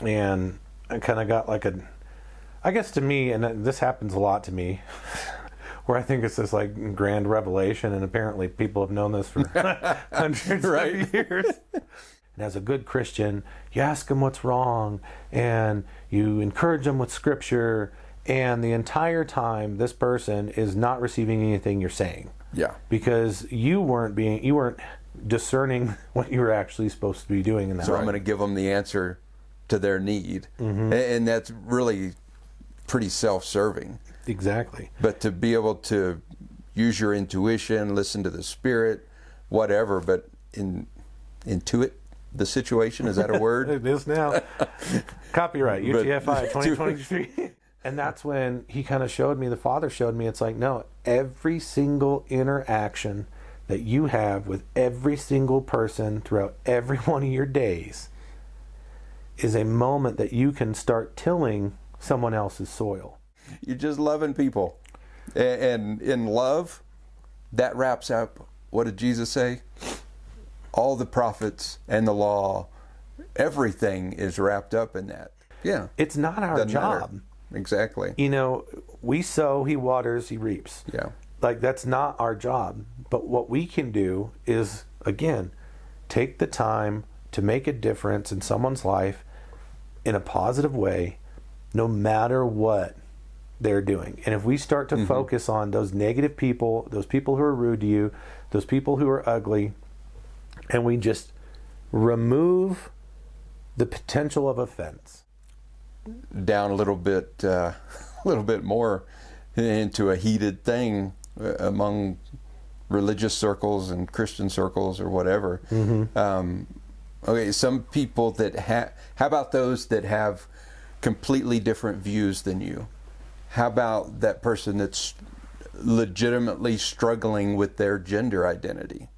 and I kind of got like I guess to me, and this happens a lot to me, where I think it's this like grand revelation, and apparently people have known this for hundreds of years. And as a good Christian, you ask them what's wrong, and you encourage them with Scripture, and the entire time this person is not receiving anything you're saying. Yeah. Because you weren't discerning what you were actually supposed to be doing in that. So I'm going to give them the answer to their need, and that's really pretty self-serving. Exactly. But to be able to use your intuition, listen to the Spirit, whatever, but intuit the situation, is that a word? It is now. Copyright, UTFI 2023. And that's when he kind of showed me, the Father showed me, it's like, no, every single interaction that you have with every single person throughout every one of your days is a moment that you can start tilling someone else's soil. You're just loving people. And in love, that wraps up, what did Jesus say? All the prophets and the law, everything is wrapped up in that. Yeah. It's not our job. Matter. Exactly. You know, we sow, he waters, he reaps. Yeah. Like, that's not our job. But what we can do is, again, take the time to make a difference in someone's life in a positive way, no matter what they're doing. And if we start to focus on those negative people, those people who are rude to you, those people who are ugly, and we just remove the potential of offense. Down a little bit more into a heated thing among religious circles and Christian circles or whatever. Okay, some people that how about those that have completely different views than you? How about that person that's legitimately struggling with their gender identity?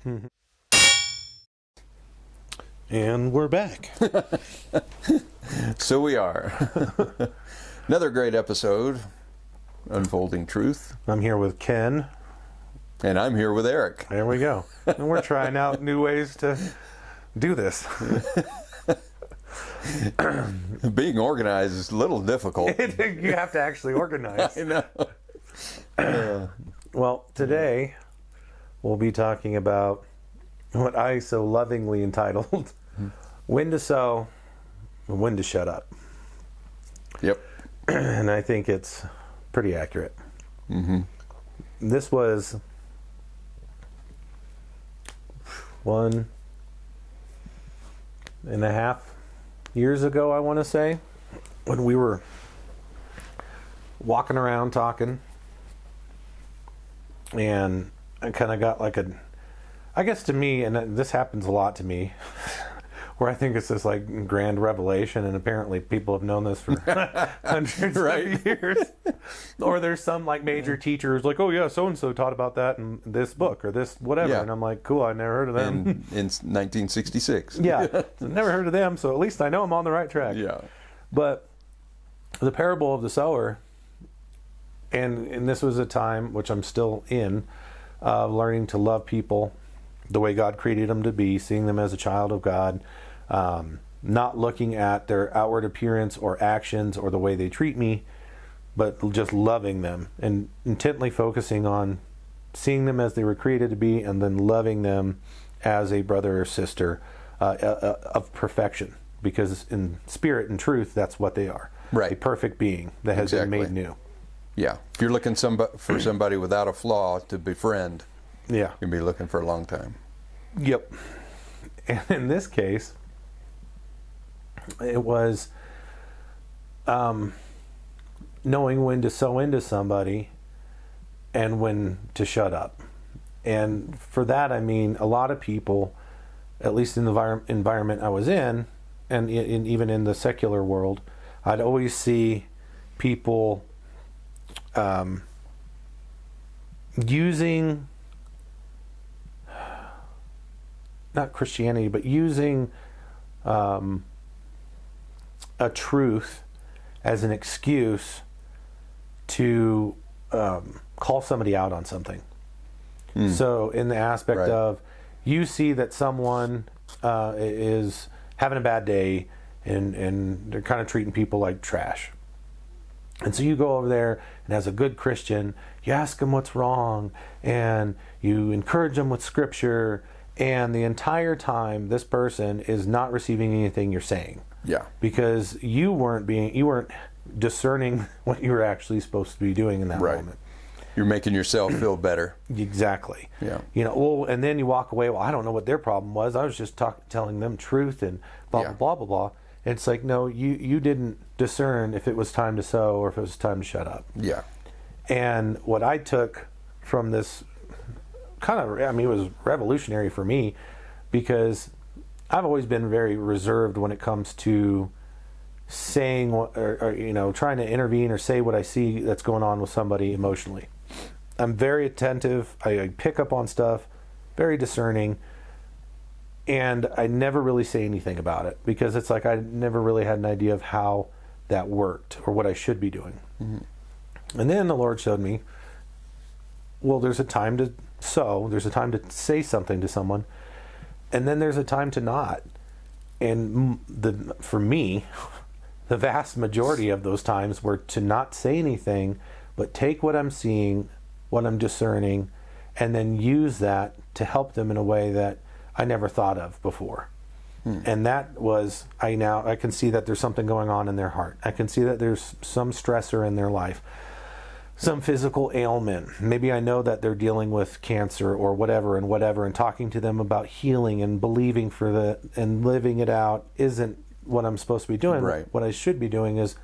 And we're back. So we are. Another great episode, Unfolding Truth. I'm here with Ken. And I'm here with Eric. There we go. And we're trying out new ways to do this. Being organized is a little difficult. You have to actually organize. I know. Well, today we'll be talking about what I so lovingly entitled When to Sow, When to Shut Up. Yep. And I think it's pretty accurate. This was 1.5 years ago, I want to say, when we were walking around talking, and I kind of got like I guess to me, and this happens a lot to me, where I think it's this like grand revelation, and apparently people have known this for hundreds of years. Or there's some like major teacher who's like, oh yeah, so-and-so taught about that in this book or this whatever. Yeah. And I'm like, cool, I never heard of them. In 1966. Yeah, never heard of them, so at least I know I'm on the right track. Yeah. But the parable of the sower, and this was a time, which I'm still in, learning to love people the way God created them to be, seeing them as a child of God, not looking at their outward appearance or actions or the way they treat me, but just loving them and intently focusing on seeing them as they were created to be, and then loving them as a brother or sister of perfection, because in spirit and truth, that's what they are. Right. A perfect being that has been made new. Yeah. If you're looking for somebody without a flaw to befriend, yeah, you'll be looking for a long time. Yep. And in this case, it was knowing when to sow into somebody and when to shut up. And for that, I mean, a lot of people, at least in the environment I was in, and even in the secular world, I'd always see people using, not Christianity, but using a truth as an excuse to call somebody out on something. So in the aspect of, you see that someone is having a bad day, and they're kind of treating people like trash. And so you go over there, and as a good Christian, you ask them what's wrong, and you encourage them with scripture, and the entire time this person is not receiving anything you're saying. Yeah. Because you weren't discerning what you were actually supposed to be doing in that moment. You're making yourself feel better. Exactly. Yeah. And then you walk away, well, I don't know what their problem was. I was just telling them truth and blah, blah, blah, blah, blah. And it's like, no, you didn't discern if it was time to sow or if it was time to shut up. Yeah. And what I took from this it was revolutionary for me, because I've always been very reserved when it comes to saying or trying to intervene or say what I see that's going on with somebody emotionally. I'm very attentive. I pick up on stuff, very discerning, and I never really say anything about it, because it's like I never really had an idea of how that worked or what I should be doing. Mm-hmm. And then the Lord showed me, well, there's a time to sow, there's a time to say something to someone, and then there's a time to not. And for me, the vast majority of those times were to not say anything, but take what I'm seeing, what I'm discerning, and then use that to help them in a way that I never thought of before. And that was, I can see that there's something going on in their heart. I can see that there's some stressor in their life, some physical ailment. Maybe I know that they're dealing with cancer or whatever, and talking to them about healing and believing and living it out isn't what I'm supposed to be doing. Right. What I should be doing is,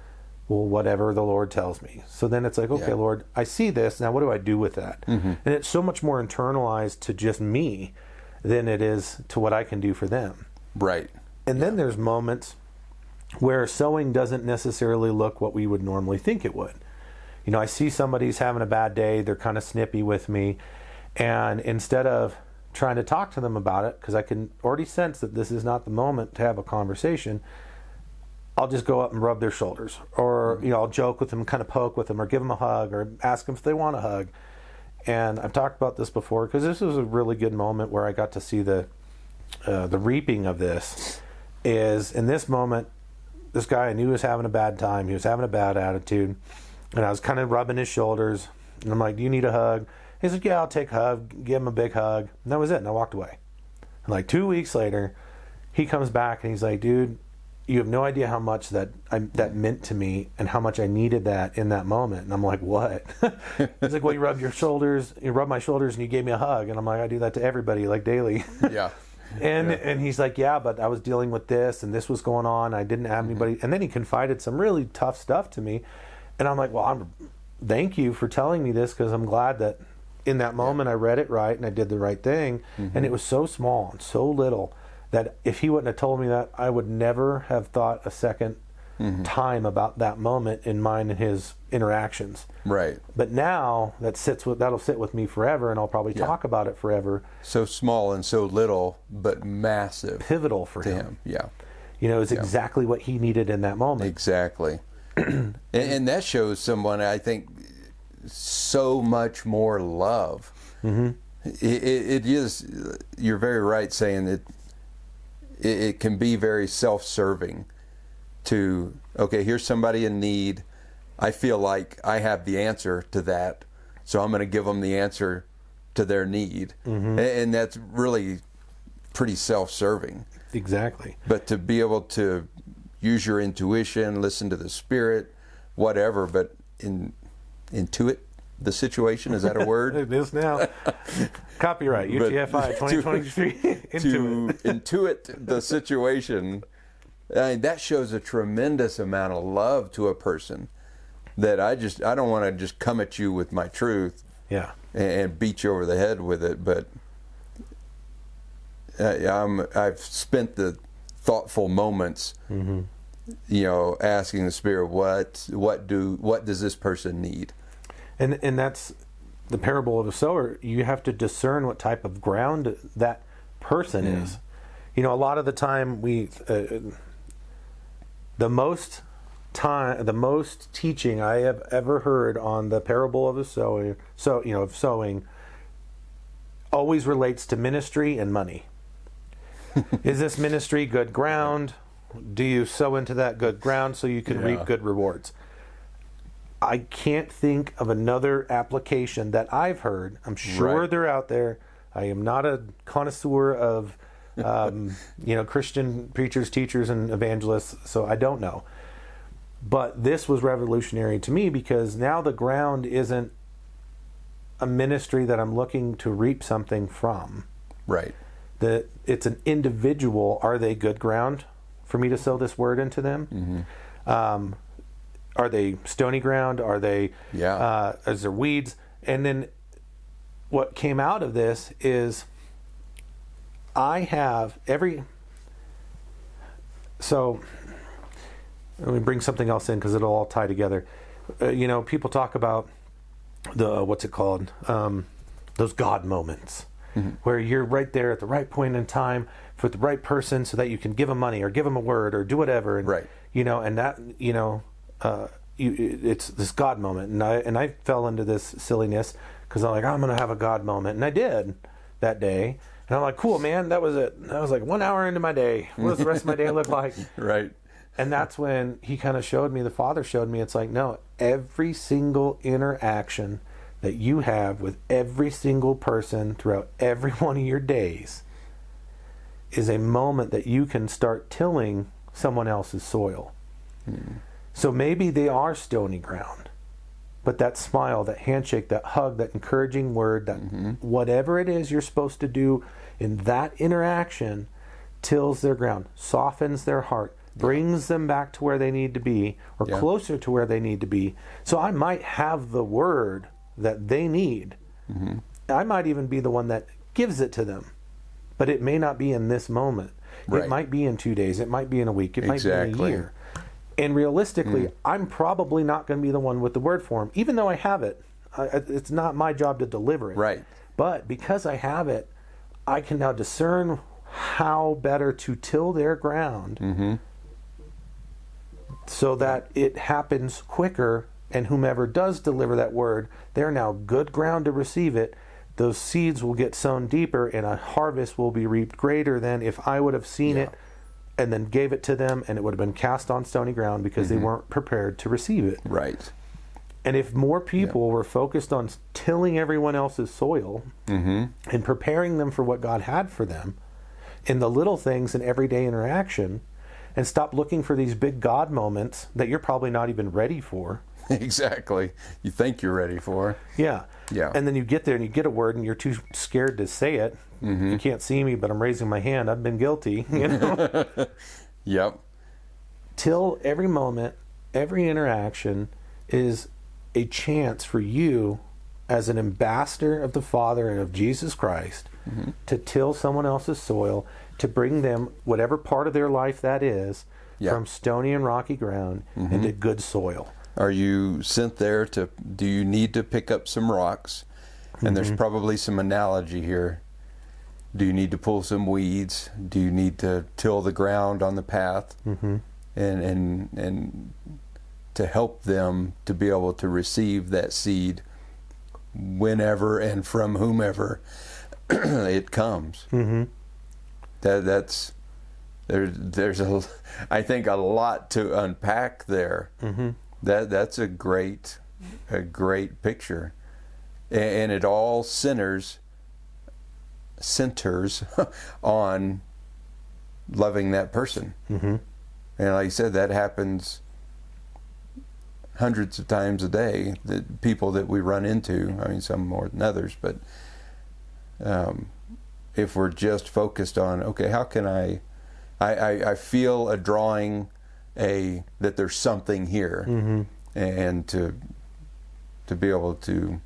well, whatever the Lord tells me. So then it's like, okay, Lord, I see this. Now what do I do with that? Mm-hmm. And it's so much more internalized to just me than it is to what I can do for them. Right. And then there's moments where sowing doesn't necessarily look what we would normally think it would. I see somebody's having a bad day, they're kind of snippy with me, and instead of trying to talk to them about it, because I can already sense that this is not the moment to have a conversation, I'll just go up and rub their shoulders, or I'll joke with them, kind of poke with them, or give them a hug, or ask them if they want a hug. And I've talked about this before, because this was a really good moment where I got to see the reaping of this. Is in this moment, this guy I knew was having a bad time, he was having a bad attitude, and I was kind of rubbing his shoulders, and I'm like, do you need a hug? He said, yeah, I'll take a hug. Give him a big hug. And that was it, and I walked away. And like 2 weeks later, he comes back, and he's like, dude, you have no idea how much that meant to me, and how much I needed that in that moment. And I'm like, what? He's like, well, you rubbed my shoulders, and you gave me a hug. And I'm like, I do that to everybody, like daily. Yeah. And he's like, yeah, but I was dealing with this, and this was going on. I didn't have anybody. And then he confided some really tough stuff to me. And I'm like, well, thank you for telling me this, because I'm glad that in that moment I read it right and I did the right thing. Mm-hmm. And it was so small and so little that if he wouldn't have told me that, I would never have thought a second time about that moment in mine and his interactions. Right. But now that'll sit with me forever, and I'll probably talk about it forever. So small and so little, but massive. Pivotal for him. Yeah. It's exactly what he needed in that moment. Exactly. and that shows someone, I think, so much more love. Mm-hmm. It is, you're very right saying that it can be very self-serving to, okay, here's somebody in need. I feel like I have the answer to that, so I'm going to give them the answer to their need. Mm-hmm. And that's really pretty self-serving. Exactly. But to be able to use your intuition, listen to the Spirit, whatever, but intuit the situation, is that a word? It is now. Copyright, UTFI 2023. To intuit the situation, that shows a tremendous amount of love to a person, that I don't want to just come at you with my truth and beat you over the head with it, but I've spent the thoughtful moments, asking the Spirit, what does this person need? And that's the parable of the sower. You have to discern what type of ground that person is. A lot of the time the most teaching I have ever heard on the parable of the sower, of sowing, always relates to ministry and money. Is this ministry good ground? do you sow into that good ground so you can reap good rewards? I can't think of another application that I've heard. I'm sure they're out there. I am not a connoisseur of Christian preachers, teachers, and evangelists, so I don't know. But this was revolutionary to me, because now the ground isn't a ministry that I'm looking to reap something from. Right. It's an individual. Are they good ground for me to sow this word into them? Mm-hmm. Are they stony ground? Are they? Is there weeds? And then what came out of this is I have So let me bring something else in, because it'll all tie together. People talk about what's it called? Those God moments. Mm-hmm. Where you're right there at the right point in time for the right person, so that you can give them money or give them a word or do whatever. And, and that, it's this God moment. And I fell into this silliness, because I'm like, I'm going to have a God moment. And I did that day. And I'm like, cool, man, that was it. That was like 1 hour into my day. What does the rest of my day look like? Right. And that's when he kind of showed me, the Father showed me, it's like, no, every single interaction that you have with every single person throughout every one of your days is a moment that you can start tilling someone else's soil. So maybe they are stony ground, but that smile, that handshake, that hug, that encouraging word, that whatever it is you're supposed to do in that interaction tills their ground, softens their heart, brings them back to where they need to be, or closer to where they need to be. So I might have the word that they need. Mm-hmm. I might even be the one that gives it to them, but it may not be in this moment. Right. It might be in 2 days. It might be in a week. It might be in a year. And realistically, I'm probably not going to be the one with the word for them, even though I have it. It's not my job to deliver it. Right. But because I have it, I can now discern how better to till their ground so that it happens quicker, and whomever does deliver that word, they're now good ground to receive it. Those seeds will get sown deeper, and a harvest will be reaped greater than if I would have seen it and then gave it to them, and it would have been cast on stony ground because they weren't prepared to receive it. Right. And if more people were focused on tilling everyone else's soil and preparing them for what God had for them in the little things in everyday interaction, and stop looking for these big God moments that you're probably not even ready for. Exactly. You think you're ready for. Yeah. Yeah. And then you get there and you get a word and you're too scared to say it. You can't see me, but I'm raising my hand. I've been guilty. Yep. Till every moment, every interaction is a chance for you as an ambassador of the Father and of Jesus Christ to till someone else's soil, to bring them whatever part of their life that is from stony and rocky ground into good soil. Are you sent there do you need to pick up some rocks? And there's probably some analogy here. Do you need to pull some weeds? Do you need to till the ground on the path? And to help them to be able to receive that seed whenever and from whomever it comes. There's I think a lot to unpack there. That's a great picture, and it all centers on loving that person. And like you said, that happens hundreds of times a day. The people that we run into, I mean, some more than others, but if we're just focused on, okay, how can I feel a drawing, that there's something here, and to be able to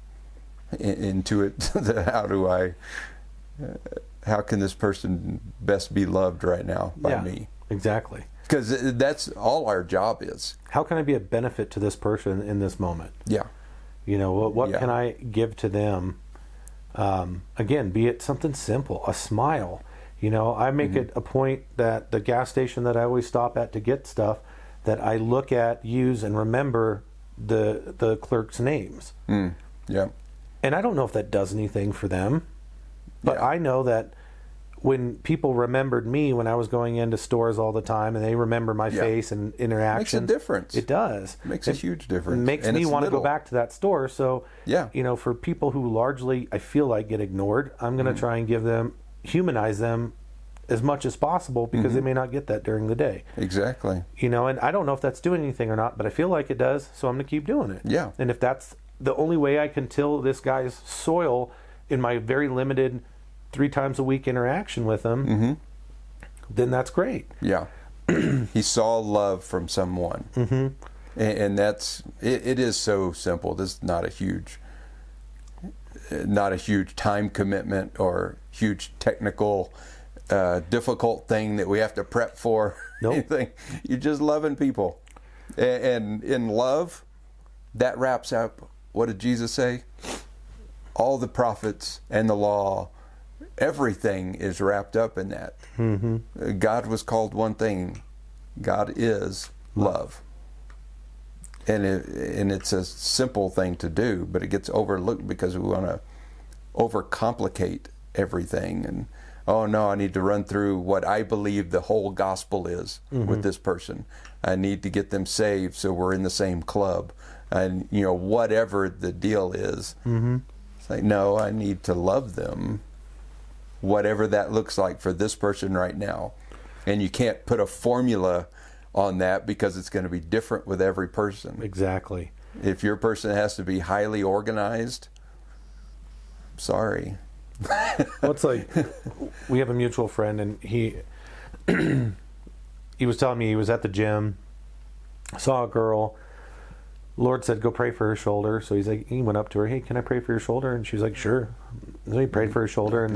intuit how can this person best be loved right now by me? Exactly. Because that's all our job is. How can I be a benefit to this person in this moment? Yeah. What can I give to them? Again, be it something simple, a smile. I make it a point that the gas station that I always stop at to get stuff, that I look at, use, and remember the clerks' names. Yeah. And I don't know if that does anything for them, but I know that when people remembered me when I was going into stores all the time, and they remember my face and interaction, makes a difference. It does. Makes a huge difference. It makes me want to go back to that store. So, for people who largely, I feel like, get ignored, I'm going to try and humanize them as much as possible, because they may not get that during the day. Exactly. And I don't know if that's doing anything or not, but I feel like it does, so I'm going to keep doing it. Yeah. And if that's the only way I can till this guy's soil in my very limited 3 times a week interaction with him, then that's great. Yeah. He saw love from someone. And that's, it is so simple. This is not a huge time commitment or huge technical difficult thing that we have to prep for. Nope. Anything. You're just loving people. And in love, that wraps up, what did Jesus say? All the prophets and the law, everything is wrapped up in that. God was called one thing. God is love. And it's a simple thing to do, but it gets overlooked because we want to overcomplicate everything. And, oh no, I need to run through what I believe the whole gospel is with this person. I need to get them saved so we're in the same club. And, whatever the deal is. It's like, no, I need to love them, whatever that looks like for this person right now. And you can't put a formula on that, because it's going to be different with every person. Exactly. If your person has to be highly organized, sorry. Well, it's like, we have a mutual friend, and he was telling me he was at the gym, saw a girl. Lord said, go pray for her shoulder. So he went up to her, hey, can I pray for your shoulder? And she's like, sure. So he prayed for her shoulder, and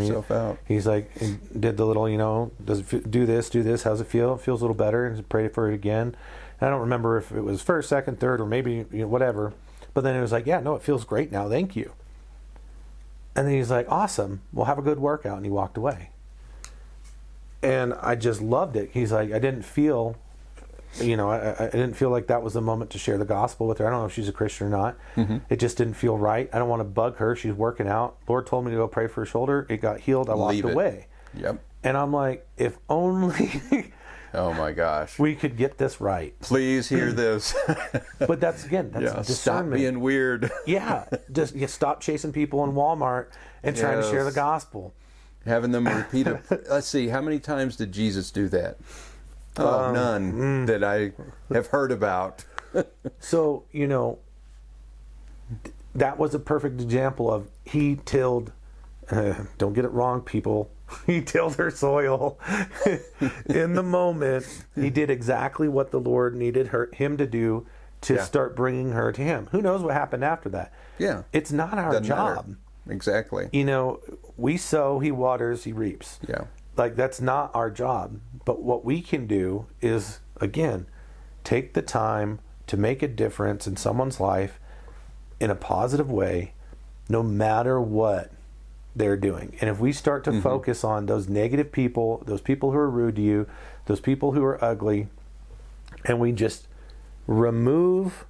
he's like, he did the little, does it do this, how's it feel? It feels a little better, and prayed for it again. And I don't remember if it was first, second, third, or maybe whatever. But then it was like, yeah, no, it feels great now, thank you. And then he's like, awesome, well, have a good workout. And he walked away. And I just loved it. He's like, I didn't feel... I didn't feel like that was the moment to share the gospel with her. I don't know if she's a Christian or not. It just didn't feel right. I don't want to bug her. She's working out. Lord told me to go pray for her shoulder. It got healed. I walked away. Yep. And I'm like, if only oh my gosh, we could get this right. Please hear this. But that's discernment. Stop being weird. Just stop chasing people in Walmart and trying to share the gospel. Having them repeat it. Let's see, how many times did Jesus do that? Oh, none that I have heard about. So, that was a perfect example of he tilled, don't get it wrong, people, he tilled her soil in the moment. He did exactly what the Lord needed him to do to start bringing her to him. Who knows what happened after that? Yeah. It's not our job. Matter. Exactly. We sow, he waters, he reaps. Yeah. Like, that's not our job. But what we can do is, again, take the time to make a difference in someone's life in a positive way, no matter what they're doing. And if we start to focus on those negative people, those people who are rude to you, those people who are ugly, and we just remove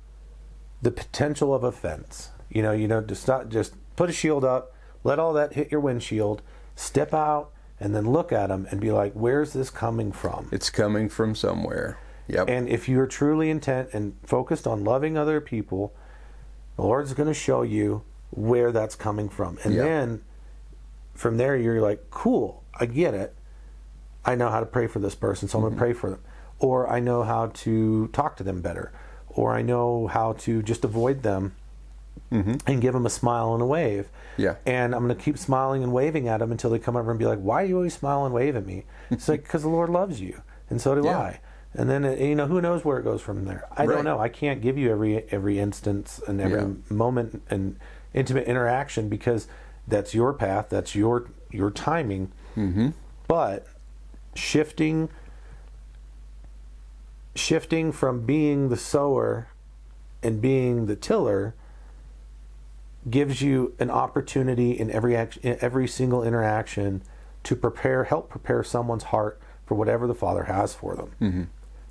the potential of offense, just put a shield up, let all that hit your windshield, step out, and then look at them and be like, where's this coming from? It's coming from somewhere. Yep. And if you're truly intent and focused on loving other people, the Lord's going to show you where that's coming from. And then from there, you're like, cool, I get it. I know how to pray for this person, so I'm going to pray for them. Or I know how to talk to them better. Or I know how to just avoid them and give them a smile and a wave. Yeah. And I'm going to keep smiling and waving at them until they come over and be like, why do you always smile and wave at me? It's like, because the Lord loves you, and so do I. And then, who knows where it goes from there? I don't know. I can't give you every instance and every moment and intimate interaction, because that's your path, that's your timing. But shifting from being the sower and being the tiller gives you an opportunity in every single interaction to help prepare someone's heart for whatever the Father has for them,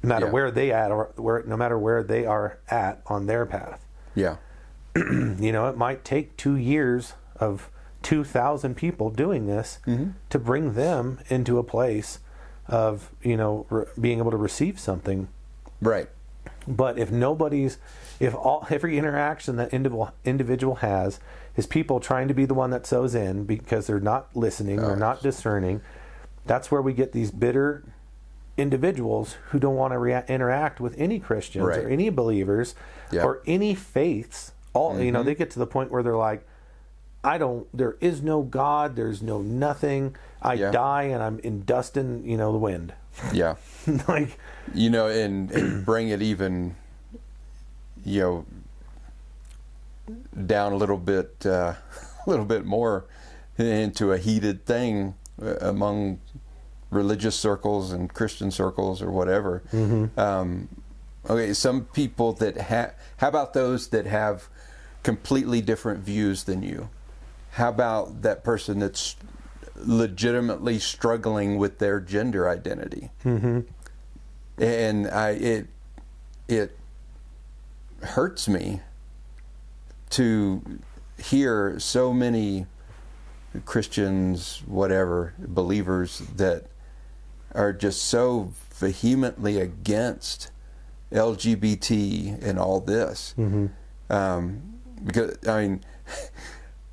no matter where they at, no matter where they are at on their path. Yeah. It might take 2 years of 2,000 people doing this to bring them into a place of, being able to receive something. Right. But if every interaction that individual has is people trying to be the one that sows in because they're not listening, they're not discerning, that's where we get these bitter individuals who don't want to interact with any Christians or any believers or any faiths. They get to the point where they're like, there is no God, there's no nothing. I die and I'm in dust in, the wind. Yeah. Like, and bring it even, down a little bit more into a heated thing among religious circles and Christian circles or whatever. Okay, some people that how about those that have completely different views than you? How about that person that's legitimately struggling with their gender identity? And it hurts me to hear so many Christians, whatever, believers that are just so vehemently against LGBT and all this. Because,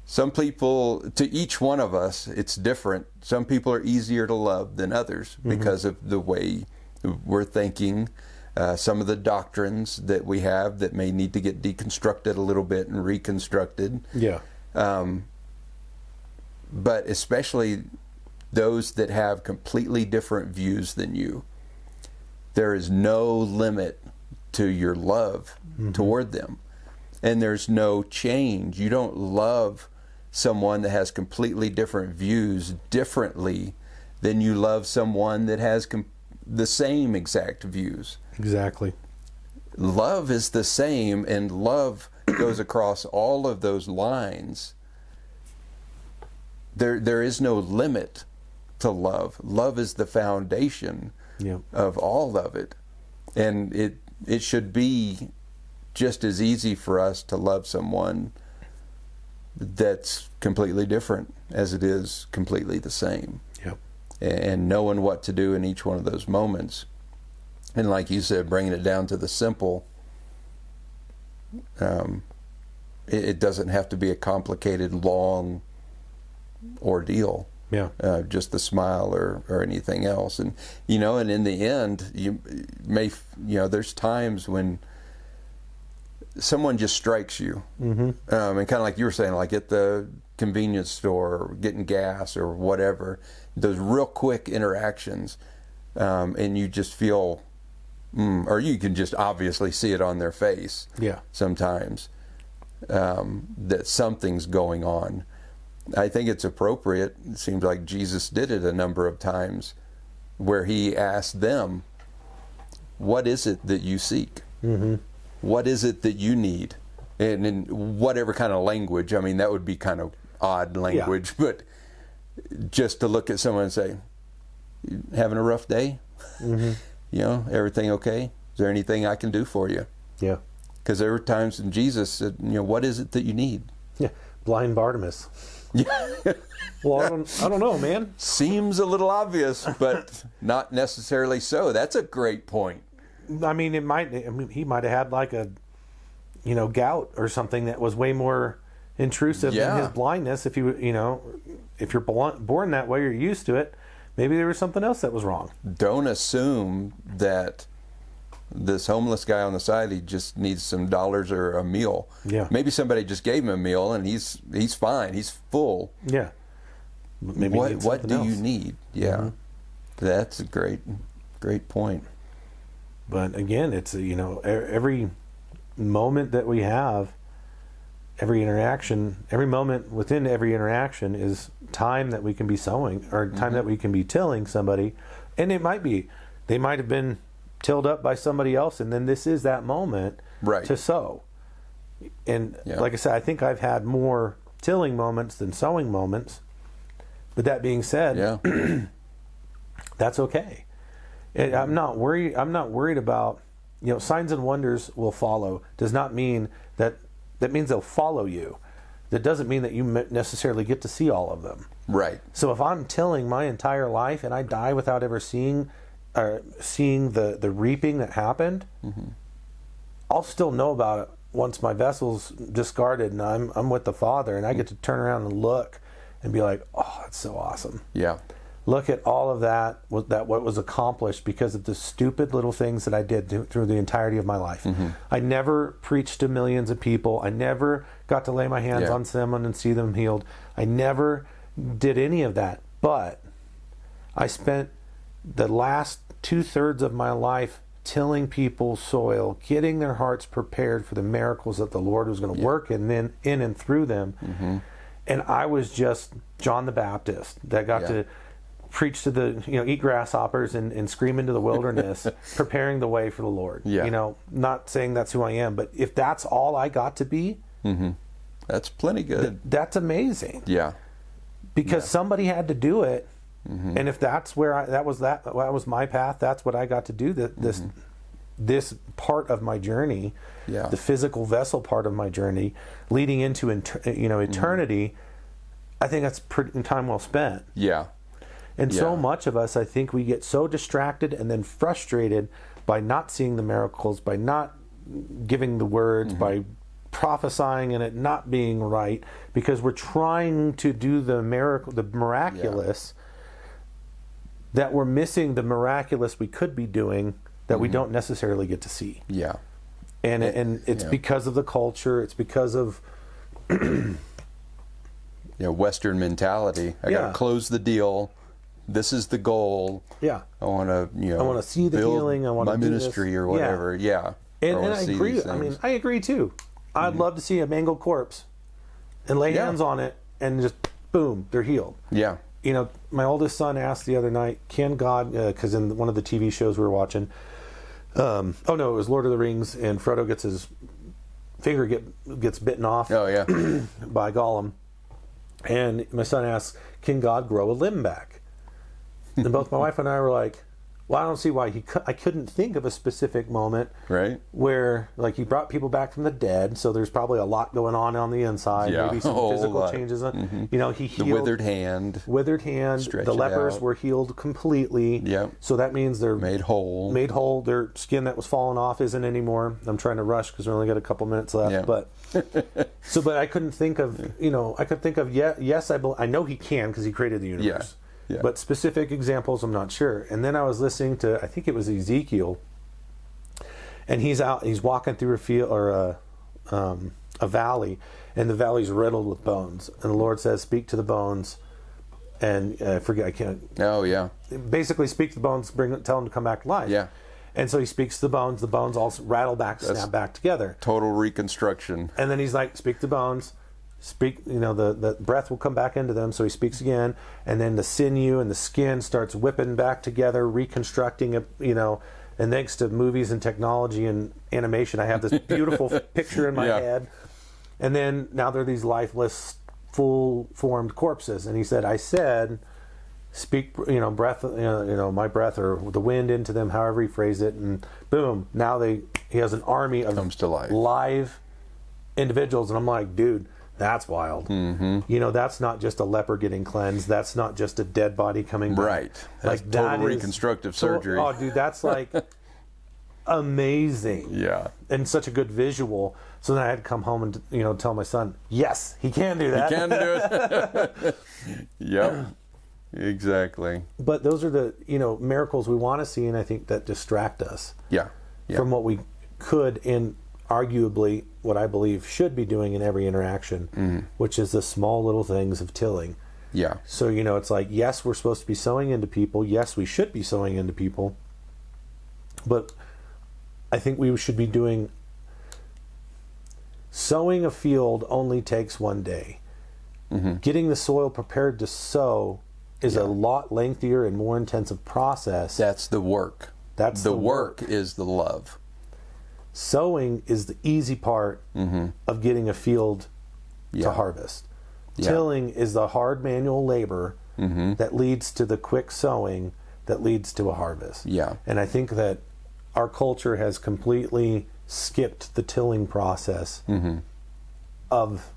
some people, to each one of us, it's different. Some people are easier to love than others because of the way we're thinking. Some of the doctrines that we have that may need to get deconstructed a little bit and reconstructed. But especially those that have completely different views than you. There is no limit to your love toward them. And there's no change. You don't love someone that has completely different views differently than you love someone that has the same exact views. Exactly. Love is the same, and love goes across all of those lines. There is no limit to love. Love is the foundation of all of it. And it should be just as easy for us to love someone that's completely different as it is completely the same. And knowing what to do in each one of those moments. And like you said, bringing it down to the simple, it doesn't have to be a complicated, long ordeal. Just the smile or anything else. And, and in the end, there's times when someone just strikes you. And kind of like you were saying, like at the convenience store or getting gas or whatever, those real quick interactions, and you just feel, or you can just obviously see it on their face sometimes, that something's going on. I think it's appropriate. It seems like Jesus did it a number of times where he asked them, what is it that you seek? What is it that you need? And in whatever kind of language, that would be kind of odd language, but just to look at someone and say, you having a rough day? Everything okay? Is there anything I can do for you? Because there were times when Jesus said, what is it that you need? Blind Bartimaeus. Well, I don't know, man. Seems a little obvious, but not necessarily so. That's a great point. He might have had like a, gout or something that was way more intrusive than his blindness. If if you're born that way, you're used to it. Maybe there was something else that was wrong. Don't assume that this homeless guy on the side, he just needs some dollars or a meal. Maybe somebody just gave him a meal and he's fine. He's full. Maybe what do you need? That's a great point. But again, it's every moment that we have, every interaction, every moment within every interaction is time that we can be sowing, or time that we can be tilling somebody. And they might have been tilled up by somebody else, and then this is that moment to sow. And like I said, I think I've had more tilling moments than sowing moments. But that being said, that's okay. And I'm not worried about, signs and wonders will follow. Does not mean that means they'll follow you. that doesn't mean that you necessarily get to see all of them. Right. So if I'm tilling my entire life and I die without ever seeing the reaping that happened, I'll still know about it once my vessel's discarded and I'm with the Father, and I get to turn around and look and be like, oh, that's so awesome. Yeah. Look at all of that what was accomplished because of the stupid little things that I did through the entirety of my life. I never preached to millions of people. I never got to lay my hands on someone and see them healed. I never did any of that. But I spent the last 2/3 of my life tilling people's soil, getting their hearts prepared for the miracles that the Lord was going to work in and through them. And I was just John the Baptist that got to preach to the, eat grasshoppers and scream into the wilderness, preparing the way for the Lord. Not saying that's who I am, but if that's all I got to be, that's plenty good. That's amazing. Yeah. Because somebody had to do it. And if that's where that was my path, that's what I got to do. This part of my journey, the physical vessel part of my journey, leading into eternity, I think that's time well spent. Yeah. And so much of us, I think we get so distracted and then frustrated by not seeing the miracles, by not giving the words, by prophesying and it not being right, because we're trying to do the miraculous, that we're missing the miraculous we could be doing that we don't necessarily get to see. Yeah. And it's because of the culture. It's because of Western mentality. I got to close the deal. This is the goal. Yeah. I want to, I want to see the healing. I want my to do ministry this. or whatever. Yeah. And I agree. I mean, I agree too. I'd love to see a mangled corpse and lay hands on it and just boom, they're healed. Yeah. My oldest son asked the other night, can God, because in one of the TV shows we were watching, it was Lord of the Rings, and Frodo gets his finger gets bitten off by Gollum. And my son asks, can God grow a limb back? And both my wife and I were like, well, I don't see why I couldn't think of a specific moment where, like, he brought people back from the dead, so there's probably a lot going on the inside, maybe some physical changes. He healed the withered hand, the lepers were healed completely. So that means they're made whole. Their skin that was falling off isn't anymore. I'm trying to rush because we only got a couple minutes left, but I couldn't think of, I could think of I know he can because he created the universe. But specific examples, I'm not sure. And then I was listening to, I think it was Ezekiel, and he's walking through a field or a valley, and the valley's riddled with bones. And the Lord says, "Speak to the bones," and I can't. Oh yeah. Basically, speak to the bones, tell them to come back to life. Yeah. And so he speaks to the bones. The bones all rattle back, snap back together. Total reconstruction. And then he's like, "Speak to the bones." Speak, the breath will come back into them, so he speaks again, and then the sinew and the skin starts whipping back together, reconstructing it, and thanks to movies and technology and animation, I have this beautiful picture in my head. And then now they're these lifeless, full-formed corpses. And he said, I said, speak, breath, my breath or the wind into them, however he phrased it, and boom, now he has an army of comes to life. Live individuals. And I'm like, dude, that's wild. That's not just a leper getting cleansed. That's not just a dead body coming back. Right. That's like total reconstructive surgery. Oh, dude, that's like amazing. Yeah. And such a good visual. So then I had to come home and tell my son, yes, he can do that. He can do it. Yep. Exactly. But those are the miracles we want to see, and I think that distract us. From what we could and arguably what I believe should be doing in every interaction, which is the small little things of tilling. Yeah. So, it's like, yes, we're supposed to be sowing into people. Yes, we should be sowing into people. But I think we should be sowing a field only takes one day. Getting the soil prepared to sow is a lot lengthier and more intensive process. That's the work. That's the work is the love. Sowing is the easy part of getting a field to harvest. Tilling is the hard manual labor that leads to the quick sowing that leads to a harvest. And I think that our culture has completely skipped the tilling process of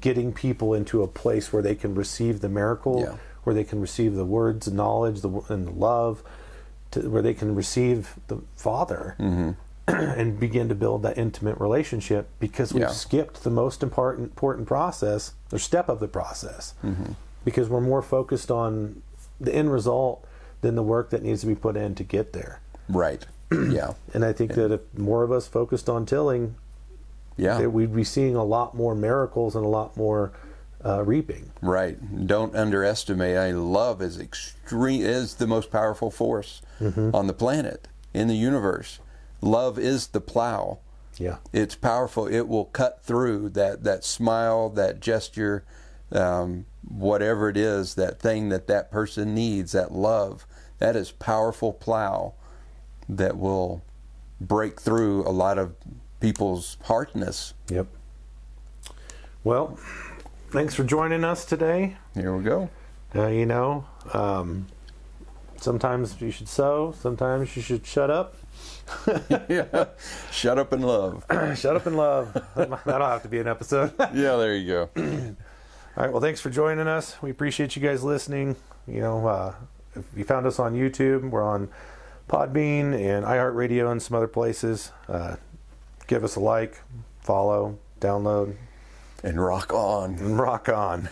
getting people into a place where they can receive the miracle, Yeah. where they can receive the words, the knowledge, and the love, where they can receive the Father and begin to build that intimate relationship, because we've skipped the most important process or step of the process, because we're more focused on the end result than the work that needs to be put in to get there. Right. Yeah. And I think that if more of us focused on tilling, that we'd be seeing a lot more miracles and a lot more reaping. Right. Don't underestimate. Love is the most powerful force on the planet, in the universe. Love is the plow. Yeah. It's powerful. It will cut through that smile, that gesture, whatever it is, that thing that person needs, that love. That is powerful plow that will break through a lot of people's hardness. Yep. Well, thanks for joining us today. Here we go. Sometimes you should sow, sometimes you should shut up. Yeah. Shut up and love. Shut up and love. That'll have to be an episode. Yeah, there you go. All right, well, thanks for joining us. We appreciate you guys listening. If you found us on YouTube, we're on Podbean and iHeartRadio and some other places. Give us a like, follow, download. And rock on. And rock on.